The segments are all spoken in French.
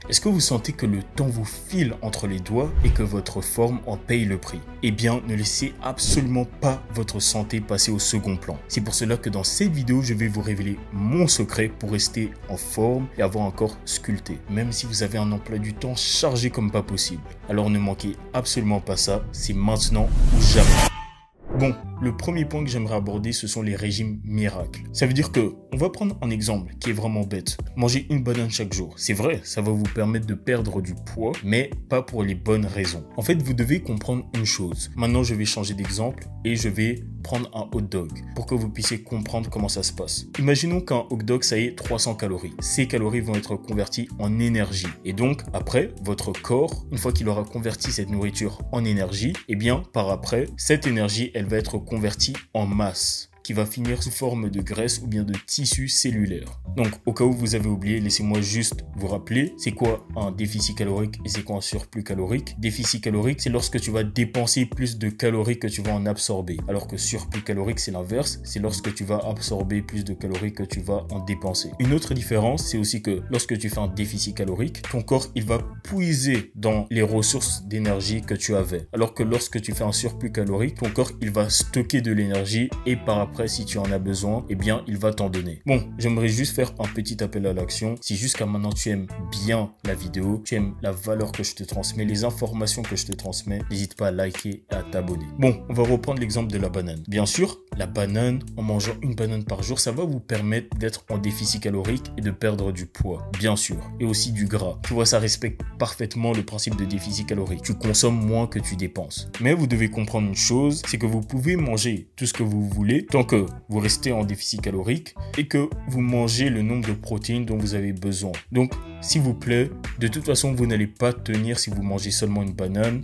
Est-ce que vous sentez que le temps vous file entre les doigts et que votre forme en paye le prix? Eh bien, ne laissez absolument pas votre santé passer au second plan. C'est pour cela que dans cette vidéo, je vais vous révéler mon secret pour rester en forme et avoir un corps sculpté, même si vous avez un emploi du temps chargé comme pas possible. Alors ne manquez absolument pas ça, c'est maintenant ou jamais. Bon, le premier point que j'aimerais aborder, ce sont les régimes miracles. Ça veut dire que, on va prendre un exemple qui est vraiment bête. Manger une banane chaque jour. C'est vrai, ça va vous permettre de perdre du poids, mais pas pour les bonnes raisons. En fait, vous devez comprendre une chose. Maintenant, je vais changer d'exemple et je vais prendre un hot dog pour que vous puissiez comprendre comment ça se passe. Imaginons qu'un hot dog, ça ait 300 calories. Ces calories vont être converties en énergie. Et donc, après, votre corps, une fois qu'il aura converti cette nourriture en énergie, eh bien, par après, cette énergie, elle va être convertie en masse, qui va finir sous forme de graisse ou bien de tissu cellulaire. Donc, au cas où vous avez oublié, laissez-moi juste vous rappeler, c'est quoi un déficit calorique et c'est quoi un surplus calorique. Déficit calorique, c'est lorsque tu vas dépenser plus de calories que tu vas en absorber. Alors que surplus calorique, c'est l'inverse, c'est lorsque tu vas absorber plus de calories que tu vas en dépenser. Une autre différence, c'est aussi que lorsque tu fais un déficit calorique, ton corps, il va puiser dans les ressources d'énergie que tu avais. Alors que lorsque tu fais un surplus calorique, ton corps, il va stocker de l'énergie et par après, si tu en as besoin, eh bien, il va t'en donner. Bon, j'aimerais juste faire un petit appel à l'action. Si jusqu'à maintenant tu aimes bien la vidéo, tu aimes la valeur que je te transmets, les informations que je te transmets, n'hésite pas à liker et à t'abonner. Bon, on va reprendre l'exemple de la banane. Bien sûr, la banane, en mangeant une banane par jour, ça va vous permettre d'être en déficit calorique et de perdre du poids, bien sûr, et aussi du gras. Tu vois, ça respecte parfaitement le principe de déficit calorique. Tu consommes moins que tu dépenses. Mais vous devez comprendre une chose, c'est que vous pouvez manger tout ce que vous voulez tant que vous restez en déficit calorique et que vous mangez le nombre de protéines dont vous avez besoin. Donc, s'il vous plaît, de toute façon, vous n'allez pas tenir si vous mangez seulement une banane.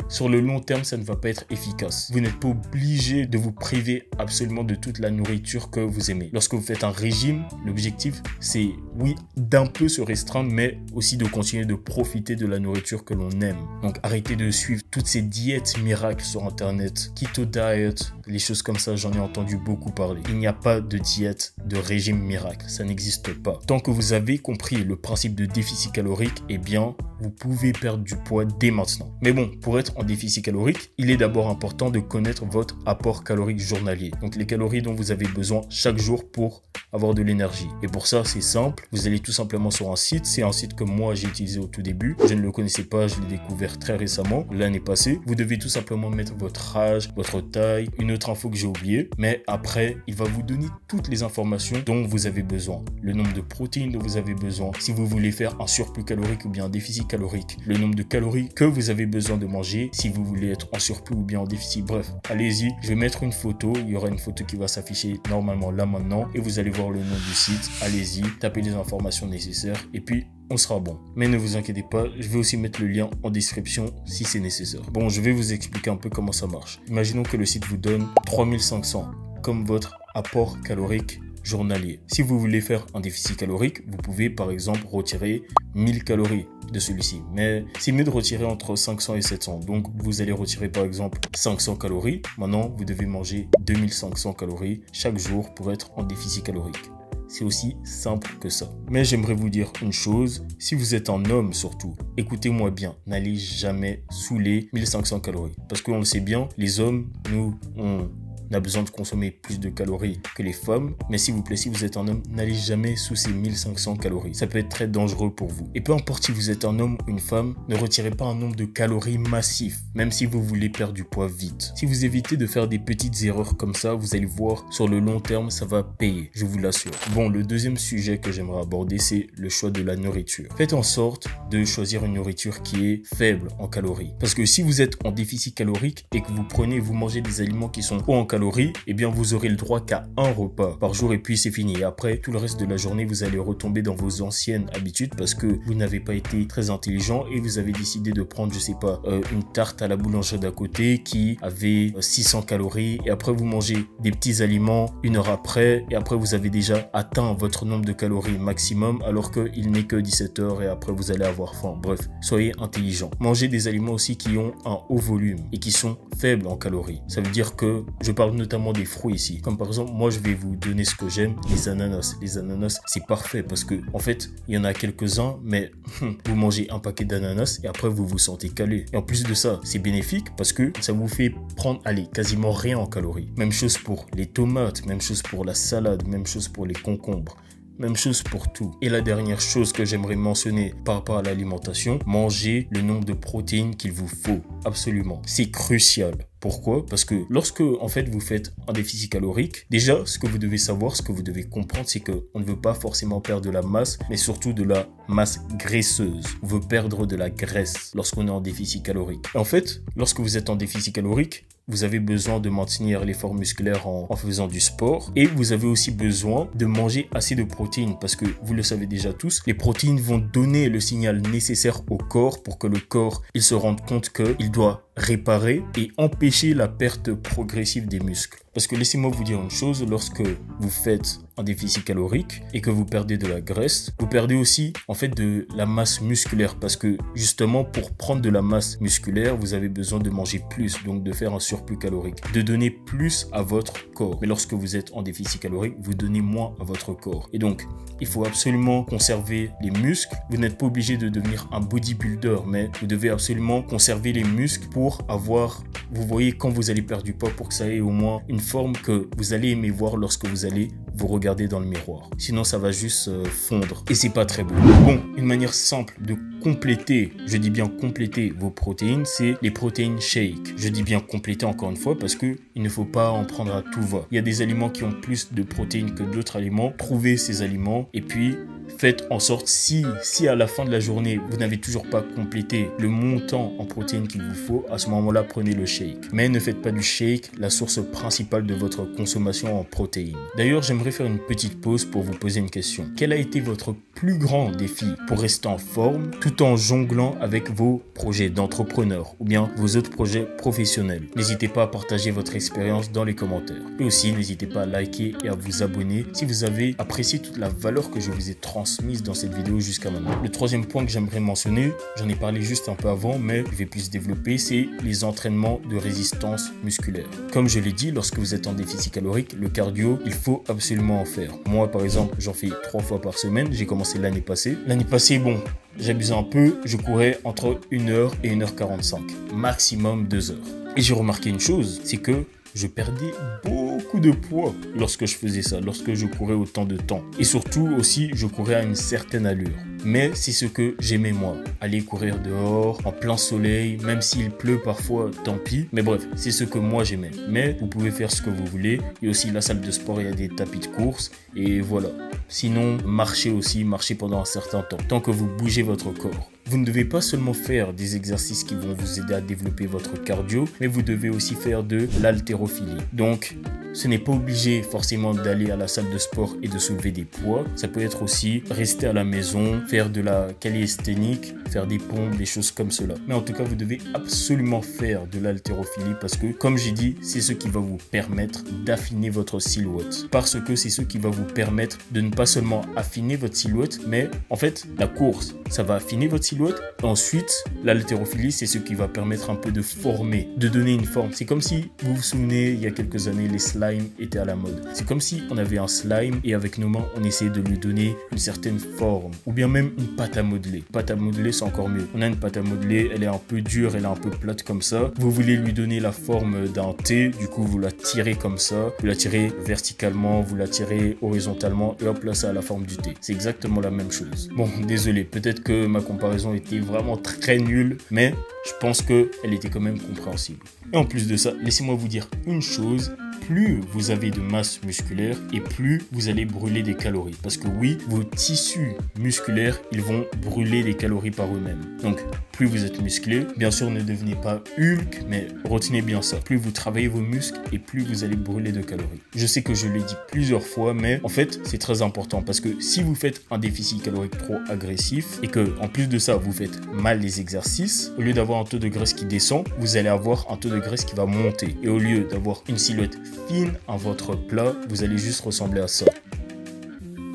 Sur le long terme, ça ne va pas être efficace. Vous n'êtes pas obligé de vous priver absolument de toute la nourriture que vous aimez. Lorsque vous faites un régime, l'objectif, c'est, oui, d'un peu se restreindre, mais aussi de continuer de profiter de la nourriture que l'on aime. Donc, arrêtez de suivre toutes ces diètes miracles sur Internet, keto diet, les choses comme ça, j'en ai entendu beaucoup parler. Il n'y a pas de diète, de régime miracle, ça n'existe pas. Tant que vous avez compris le principe de déficit calorique, eh bien, vous pouvez perdre du poids dès maintenant. Mais bon, pour être en déficit calorique, il est d'abord important de connaître votre apport calorique journalier. Donc les calories dont vous avez besoin chaque jour pour avoir de l'énergie. Et pour ça, c'est simple. Vous allez tout simplement sur un site. C'est un site que moi, j'ai utilisé au tout début. Je ne le connaissais pas, je l'ai découvert très récemment, l'année passée. Vous devez tout simplement mettre votre âge, votre taille, une autre info que j'ai oubliée. Mais après, il va vous donner toutes les informations dont vous avez besoin. Le nombre de protéines dont vous avez besoin. Si vous voulez faire un surplus calorique ou bien un déficit calorique. Le nombre de calories que vous avez besoin de manger. Si vous voulez être en surplus ou bien en déficit. Bref, allez-y. Je vais mettre une photo. Il y aura une photo qui va s'afficher normalement là maintenant. Et vous allez voir le nom du site. Allez-y. Tapez les informations nécessaires. Et puis, on sera bon. Mais ne vous inquiétez pas, je vais aussi mettre le lien en description si c'est nécessaire. Bon, je vais vous expliquer un peu comment ça marche. Imaginons que le site vous donne 3500 comme votre apport calorique journalier. Si vous voulez faire un déficit calorique, vous pouvez par exemple retirer 1000 calories de celui-ci. Mais c'est mieux de retirer entre 500 et 700. Donc vous allez retirer par exemple 500 calories. Maintenant, vous devez manger 2500 calories chaque jour pour être en déficit calorique. C'est aussi simple que ça. Mais j'aimerais vous dire une chose, si vous êtes un homme surtout, écoutez-moi bien, n'allez jamais sous les 1500 calories. Parce qu'on le sait bien, les hommes, nous, on a besoin de consommer plus de calories que les femmes. Mais s'il vous plaît, si vous êtes un homme, n'allez jamais sous ces 1500 calories. Ça peut être très dangereux pour vous. Et peu importe si vous êtes un homme ou une femme, ne retirez pas un nombre de calories massif, même si vous voulez perdre du poids vite. Si vous évitez de faire des petites erreurs comme ça, vous allez voir, sur le long terme, ça va payer, je vous l'assure. Bon, le deuxième sujet que j'aimerais aborder, c'est le choix de la nourriture. Faites en sorte de choisir une nourriture qui est faible en calories. Parce que si vous êtes en déficit calorique et que vous mangez des aliments qui sont hauts en calories, eh bien vous aurez le droit qu'à un repas par jour et puis c'est fini. Et après, tout le reste de la journée, vous allez retomber dans vos anciennes habitudes parce que vous n'avez pas été très intelligent et vous avez décidé de prendre, je sais pas, une tarte à la boulangerie d'à côté qui avait 600 calories et après vous mangez des petits aliments une heure après et après vous avez déjà atteint votre nombre de calories maximum alors qu'il n'est que 17 heures et après vous allez avoir faim. Bref, soyez intelligent. Mangez des aliments aussi qui ont un haut volume et qui sont faibles en calories. Ça veut dire que je parle parle notamment des fruits ici. Comme par exemple, moi je vais vous donner ce que j'aime, les ananas. Les ananas, c'est parfait parce que en fait, il y en a quelques-uns, mais vous mangez un paquet d'ananas et après vous vous sentez calé. Et en plus de ça, c'est bénéfique parce que ça vous fait prendre, allez, quasiment rien en calories. Même chose pour les tomates, même chose pour la salade, même chose pour les concombres. Même chose pour tout. Et la dernière chose que j'aimerais mentionner par rapport à l'alimentation, mangez le nombre de protéines qu'il vous faut. Absolument. C'est crucial. Pourquoi? Parce que lorsque, en fait, vous faites un déficit calorique, déjà, ce que vous devez savoir, ce que vous devez comprendre, c'est qu'on ne veut pas forcément perdre de la masse, mais surtout de la masse graisseuse. On veut perdre de la graisse lorsqu'on est en déficit calorique. Et en fait, lorsque vous êtes en déficit calorique, vous avez besoin de maintenir l'effort musculaire en faisant du sport et vous avez aussi besoin de manger assez de protéines parce que vous le savez déjà tous, les protéines vont donner le signal nécessaire au corps pour que le corps il se rende compte qu'il doit réparer et empêcher la perte progressive des muscles. Parce que laissez-moi vous dire une chose, lorsque vous faites un déficit calorique et que vous perdez de la graisse, vous perdez aussi en fait de la masse musculaire parce que justement pour prendre de la masse musculaire, vous avez besoin de manger plus, donc de faire un surplus calorique, de donner plus à votre corps. Mais lorsque vous êtes en déficit calorique, vous donnez moins à votre corps. Et donc, il faut absolument conserver les muscles. Vous n'êtes pas obligé de devenir un bodybuilder, mais vous devez absolument conserver les muscles pour avoir, vous voyez, quand vous allez perdre du poids, pour que ça ait au moins une forme que vous allez aimer voir lorsque vous allez vous regarder dans le miroir. Sinon, ça va juste fondre et c'est pas très beau. Bon, une manière simple de compléter, je dis bien compléter vos protéines, c'est les protéines shake. Je dis bien compléter encore une fois parce que il ne faut pas en prendre à tout va. Il y a des aliments qui ont plus de protéines que d'autres aliments. Trouvez ces aliments et puis faites en sorte, si à la fin de la journée, vous n'avez toujours pas complété le montant en protéines qu'il vous faut, à ce moment-là, prenez le shake. Mais ne faites pas du shake la source principale de votre consommation en protéines. D'ailleurs, j'aimerais faire une petite pause pour vous poser une question. Quel a été votre plus grand défi pour rester en forme tout en jonglant avec vos projets d'entrepreneur ou bien vos autres projets professionnels? N'hésitez pas à partager votre expérience dans les commentaires. Et aussi, n'hésitez pas à liker et à vous abonner si vous avez apprécié toute la valeur que je vous ai transmise dans cette vidéo jusqu'à maintenant. Le troisième point que j'aimerais mentionner, j'en ai parlé juste un peu avant, mais je vais plus développer, c'est les entraînements de résistance musculaire. Comme je l'ai dit, lorsque vous êtes en déficit calorique, le cardio, il faut absolument en faire. Moi, par exemple, j'en fais 3 fois par semaine. J'ai commencé l'année passée. L'année passée, bon, j'abusais un peu. Je courais entre 1h et 1h45. Maximum 2 heures. Et j'ai remarqué une chose, c'est que je perdais beaucoup de poids lorsque je faisais ça, lorsque je courais autant de temps. Et surtout aussi, je courais à une certaine allure. Mais c'est ce que j'aimais moi. Aller courir dehors, en plein soleil, même s'il pleut parfois, tant pis. Mais bref, c'est ce que moi j'aimais. Mais vous pouvez faire ce que vous voulez. Il y a aussi la salle de sport, il y a des tapis de course. Et voilà. Sinon, marchez aussi, marchez pendant un certain temps. Tant que vous bougez votre corps. Vous ne devez pas seulement faire des exercices qui vont vous aider à développer votre cardio, mais vous devez aussi faire de l'haltérophilie. Donc, ce n'est pas obligé forcément d'aller à la salle de sport et de soulever des poids. Ça peut être aussi rester à la maison, faire de la calisthénique, faire des pompes, des choses comme cela. Mais en tout cas, vous devez absolument faire de l'haltérophilie parce que, comme j'ai dit, c'est ce qui va vous permettre d'affiner votre silhouette. Parce que c'est ce qui va vous permettre de ne pas seulement affiner votre silhouette, mais en fait, la course, ça va affiner votre silhouette. Ensuite, l'haltérophilie, c'est ce qui va permettre un peu de former, de donner une forme. C'est comme si, vous vous souvenez, il y a quelques années, les slimes étaient à la mode. C'est comme si on avait un slime et avec nos mains, on essayait de lui donner une certaine forme. Ou bien même une pâte à modeler. Pâte à modeler, c'est encore mieux. On a une pâte à modeler, elle est un peu dure, elle est un peu plate comme ça. Vous voulez lui donner la forme d'un T, du coup, vous la tirez comme ça. Vous la tirez verticalement, vous la tirez horizontalement et hop, là, ça a la forme du T. C'est exactement la même chose. Bon, désolé, peut-être que ma comparaison était vraiment très nulle, mais je pense qu'elle était quand même compréhensible. Et en plus de ça, laissez-moi vous dire une chose. Plus vous avez de masse musculaire et plus vous allez brûler des calories. Parce que oui, vos tissus musculaires, ils vont brûler des calories par eux-mêmes. Donc, plus vous êtes musclé, bien sûr, ne devenez pas Hulk, mais retenez bien ça. Plus vous travaillez vos muscles et plus vous allez brûler de calories. Je sais que je l'ai dit plusieurs fois, mais en fait, c'est très important parce que si vous faites un déficit calorique trop agressif et que, en plus de ça, vous faites mal les exercices, au lieu d'avoir un taux de graisse qui descend, vous allez avoir un taux de graisse qui va monter. Et au lieu d'avoir une silhouette fine à votre plat, vous allez juste ressembler à ça.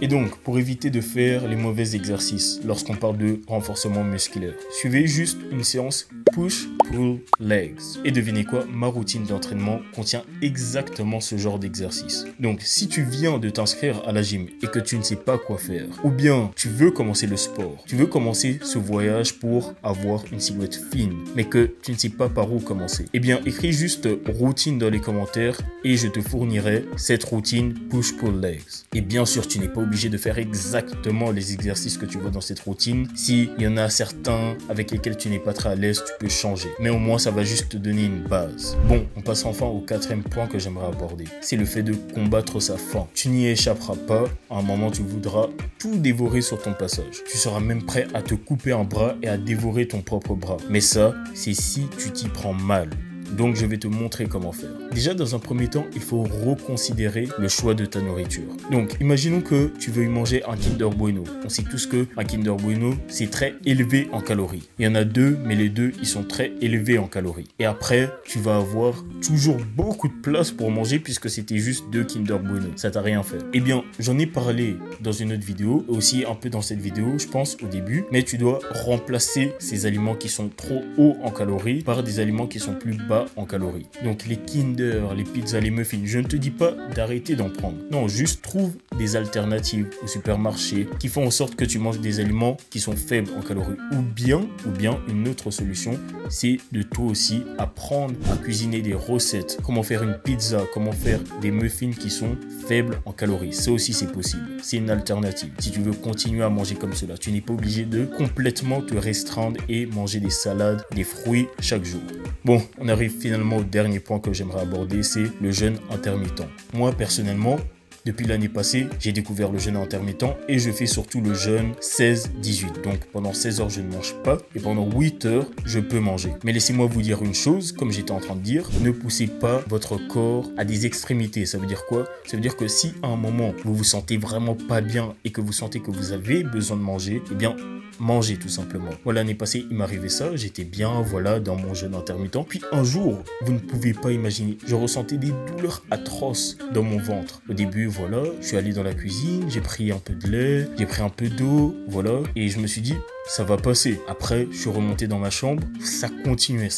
Et donc, pour éviter de faire les mauvais exercices lorsqu'on parle de renforcement musculaire, suivez juste une séance push-pull-legs. Et devinez quoi, ma routine d'entraînement contient exactement ce genre d'exercice. Donc, si tu viens de t'inscrire à la gym et que tu ne sais pas quoi faire, ou bien tu veux commencer le sport, tu veux commencer ce voyage pour avoir une silhouette fine, mais que tu ne sais pas par où commencer, eh bien, écris juste routine dans les commentaires et je te fournirai cette routine push-pull-legs. Et bien sûr, tu n'es pas obligé de faire exactement les exercices que tu vois dans cette routine. S'il y en a certains avec lesquels tu n'es pas très à l'aise, tu peux changer. Mais au moins, ça va juste te donner une base. Bon, on passe enfin au quatrième point que j'aimerais aborder. C'est le fait de combattre sa faim. Tu n'y échapperas pas. À un moment, tu voudras tout dévorer sur ton passage. Tu seras même prêt à te couper un bras et à dévorer ton propre bras. Mais ça, c'est si tu t'y prends mal. Donc je vais te montrer comment faire. Déjà dans un premier temps, il faut reconsidérer le choix de ta nourriture. Donc imaginons que tu veux y manger un Kinder Bueno. On sait tous que un Kinder Bueno, c'est très élevé en calories. Il y en a deux, mais les deux, ils sont très élevés en calories. Et après, tu vas avoir toujours beaucoup de place pour manger puisque c'était juste deux Kinder Bueno. Ça t'a rien fait. Eh bien, j'en ai parlé dans une autre vidéo, aussi un peu dans cette vidéo, je pense, au début. Mais tu dois remplacer ces aliments qui sont trop hauts en calories par des aliments qui sont plus bas en calories. Donc les Kinder, les pizzas, les muffins, je ne te dis pas d'arrêter d'en prendre. Non, juste trouve des alternatives au supermarché qui font en sorte que tu manges des aliments qui sont faibles en calories. Ou bien une autre solution, c'est de toi aussi apprendre à cuisiner des recettes. Comment faire une pizza, comment faire des muffins qui sont faibles en calories. Ça aussi c'est possible. C'est une alternative. Si tu veux continuer à manger comme cela, tu n'es pas obligé de complètement te restreindre et manger des salades, des fruits chaque jour. Bon, on arrive finalement au dernier point que j'aimerais aborder, c'est le jeûne intermittent. Moi, personnellement, depuis l'année passée, j'ai découvert le jeûne intermittent et je fais surtout le jeûne 16-18. Donc pendant 16 heures, je ne mange pas et pendant 8 heures, je peux manger. Mais laissez-moi vous dire une chose, comme j'étais en train de dire, ne poussez pas votre corps à des extrémités. Ça veut dire quoi? Ça veut dire que si à un moment, vous vous sentez vraiment pas bien et que vous sentez que vous avez besoin de manger, eh bien, manger tout simplement. Moi l'année passée il m'arrivait ça, j'étais bien voilà dans mon jeûne intermittent, puis un jour, vous ne pouvez pas imaginer, je ressentais des douleurs atroces dans mon ventre. Au début voilà, je suis allé dans la cuisine, j'ai pris un peu de lait, j'ai pris un peu d'eau, voilà, et je me suis dit ça va passer. Après, je suis remonté dans ma chambre, ça continuait.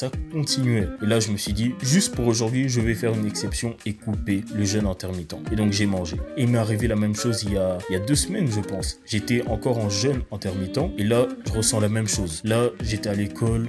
Et là, je me suis dit, juste pour aujourd'hui, je vais faire une exception et couper le jeûne intermittent. Et donc, j'ai mangé. Et il m'est arrivé la même chose il y a 2 semaines, je pense. J'étais encore en jeûne intermittent et là, je ressens la même chose. Là, j'étais à l'école.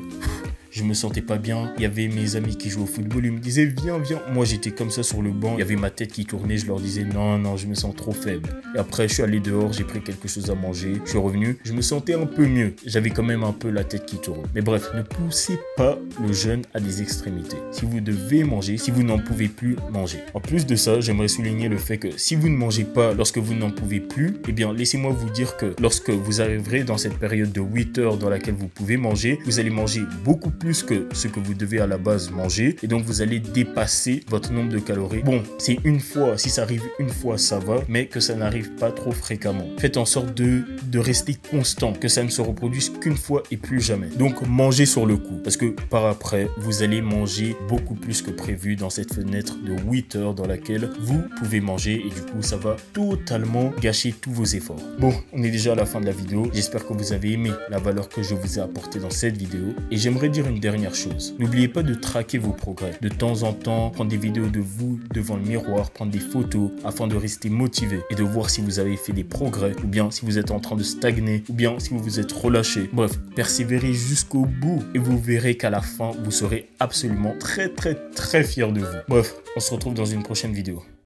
Je me sentais pas bien. Il y avait mes amis qui jouaient au football. Ils me disaient, viens, viens. Moi, j'étais comme ça sur le banc. Il y avait ma tête qui tournait. Je leur disais, non, non, je me sens trop faible. Et après, je suis allé dehors. J'ai pris quelque chose à manger. Je suis revenu. Je me sentais un peu mieux. J'avais quand même un peu la tête qui tourne. Mais bref, ne poussez pas le jeûne à des extrémités. Si vous devez manger, si vous n'en pouvez plus, manger. En plus de ça, j'aimerais souligner le fait que si vous ne mangez pas lorsque vous n'en pouvez plus, eh bien, laissez-moi vous dire que lorsque vous arriverez dans cette période de 8 heures dans laquelle vous pouvez manger, vous allez manger beaucoup plus que ce que vous devez à la base manger et donc vous allez dépasser votre nombre de calories. Bon, c'est une fois, si ça arrive une fois ça va, mais que ça n'arrive pas trop fréquemment. Faites en sorte de rester constant, que ça ne se reproduise qu'une fois et plus jamais. Donc mangez sur le coup parce que par après vous allez manger beaucoup plus que prévu dans cette fenêtre de 8 heures dans laquelle vous pouvez manger et du coup ça va totalement gâcher tous vos efforts. Bon, on est déjà à la fin de la vidéo. J'espère que vous avez aimé la valeur que je vous ai apportée dans cette vidéo et j'aimerais dire une dernière chose. N'oubliez pas de traquer vos progrès. De temps en temps, prendre des vidéos de vous devant le miroir, prendre des photos afin de rester motivé et de voir si vous avez fait des progrès ou bien si vous êtes en train de stagner ou bien si vous vous êtes relâché. Bref, persévérez jusqu'au bout et vous verrez qu'à la fin, vous serez absolument très fier de vous. Bref, on se retrouve dans une prochaine vidéo.